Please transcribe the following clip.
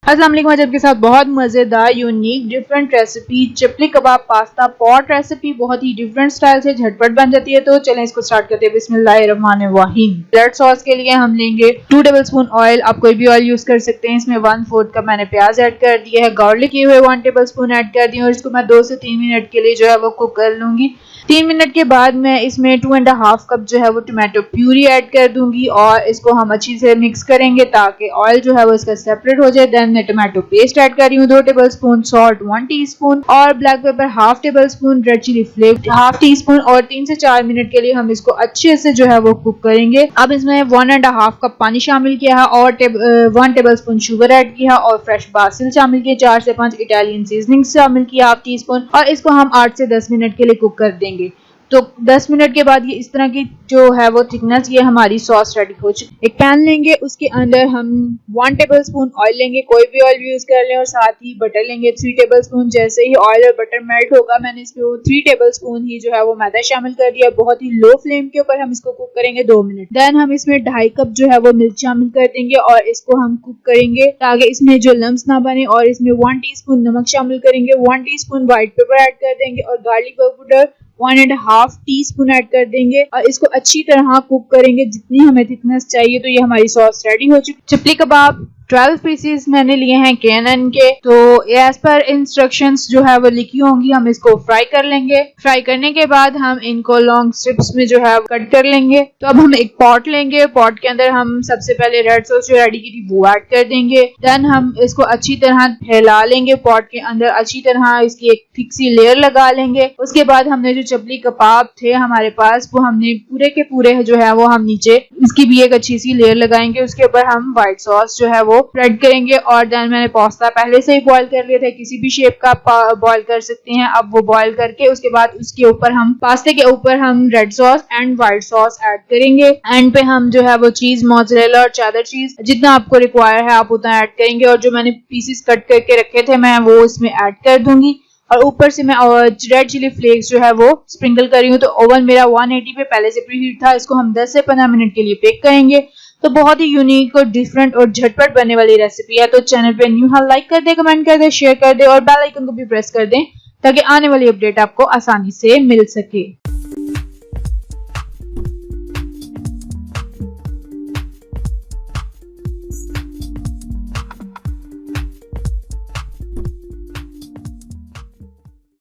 अस्सलाम वालेकुम। आज आपके साथ बहुत मजेदार यूनिक डिफरेंट रेसिपी चिपली कबाब पास्ता पॉट रेसिपी बहुत ही डिफरेंट स्टाइल से झटपट बन जाती है। तो चलें इसको स्टार्ट करते हैं। बिस्मिल्लाहिर्रहमानिर्रहीम। रेड सॉस के लिए हम लेंगे 2 टेबलस्पून ऑयल। आप कोई भी ऑयल यूज कर सकते हैं। इसमें 1/4 कप मैंने प्याज ऐड कर दिया है। गार्लिक किए हुए 1 टेबलस्पून ऐड कर दिए और इसको मैं 2 से 3 मिनट के लिए जो है वो कुक कर लूंगी। 3 मिनट के बाद मैं इसमें 2.5 कप जो है वो टोमेटो प्यूरी ऐड कर दूंगी और इसको हम अच्छी से मिक्स करेंगे ताकि ऑयल जो है वो इसका सेपरेट हो जाए। देन मैं टोमेटो पेस्ट ऐड कर रही हूँ 2 टेबलस्पून, सॉल्ट 1 टीस्पून और black pepper half tablespoon, red chilli flakes half teaspoon और 3 से 4 मिनट के लिए हम इसको अच्छे से जो है वो कुक करेंगे। अब इसमें 1.5 कप पानी शामिल किया है और 1 टेबलस्पून शुगर ऐड किया और फ्रेश बासिल शामिल किया, 4 से 5 इटालियन सीजनिंग शामिल किया हाफ टीस्पून और इसको हम 8 से 10 मिनट के लिए कुक कर देंगे। तो 10 मिनट के बाद ये इस तरह की जो है वो थिकनेस, ये हमारी सॉस रेडी हो चुकी है। एक पैन लेंगे, उसके अंदर हम 1 टेबलस्पून ऑयल लेंगे, कोई भी ऑयल यूज कर लें और साथ ही बटर लेंगे 3 टेबलस्पून। जैसे ही ऑयल और बटर मेल्ट होगा मैंने इसमें 3 टेबलस्पून ही जो है वो मैदा शामिल कर दिया। बहुत ही लो फ्लेम के ऊपर हम इसको कुक करेंगे 2 मिनट। देन हम इसमें 2.5 कप जो है वो मिल्क शामिल कर देंगे और इसको हम कुक करेंगे ताकि इसमें जो लम्स ना बने। और इसमें 1 टीस्पून नमक शामिल करेंगे, 1 टीस्पून व्हाइट पेपर ऐड कर देंगे और गार्लिक पाउडर 1.5 टीस्पून ऐड कर देंगे और इसको अच्छी तरह कुक करेंगे जितनी हमें थिकनेस चाहिए। तो ये हमारी सॉस रेडी हो चुकी। चिपली कबाब 12 पीसेस मैंने लिए हैं केनन के। तो एज पर इंस्ट्रक्शंस जो है वो लिखी होंगी। हम इसको फ्राई कर लेंगे। फ्राई करने के बाद हम इनको लॉन्ग स्ट्रिप्स में जो है कट कर लेंगे। तो अब हम एक पॉट लेंगे। पॉट के अंदर हम सबसे पहले रेड सॉस जो रेडी की थी वो ऐड कर देंगे। देन हम इसको अच्छी तरह फैला लेंगे। पॉट के अंदर अच्छी तरह इसकी एक थिक सी लेयर लगा लेंगे। उसके बाद हमने जो चिपली कबाब थे हमारे पास वो हमने पूरे के पूरे जो है वो हम नीचे इसकी भी एक अच्छी सी लेयर लगाएंगे। उसके ऊपर हम व्हाइट सॉस जो है वो स्प्रेड करेंगे। और देन मैंने पास्ता पहले से ही बॉईल कर लिया था, किसी भी शेप का बॉईल कर सकते हैं। अब वो बॉईल करके उसके बाद उसके ऊपर हम पास्ते के ऊपर हम red sauce and white sauce add करेंगे। एंड पे हम जो है वो चीज मोज़रेला और चेडर चीज जितना आपको रिक्वायर है आप उतना ऐड करेंगे। और जो मैंने पीसेस कट करके रखे थे मैं वो इसमें ऐड कर दूंगी और ऊपर से मैं रेड चिली फ्लेक्स जो है वो स्प्रिंकल कर रही हूँ। तो ओवन मेरा 180 पे पहले से प्रीहीट था। इसको हम 10 से 15 मिनट के लिए बेक करेंगे। तो बहुत ही यूनिक और डिफरेंट और झटपट बनने वाली रेसिपी है। तो चैनल पे न्यू है लाइक कर दे, कमेंट कर दे, शेयर कर दे और बेल आइकन को भी प्रेस कर दें ताकि आने वाली अपडेट आपको आसानी से मिल सके।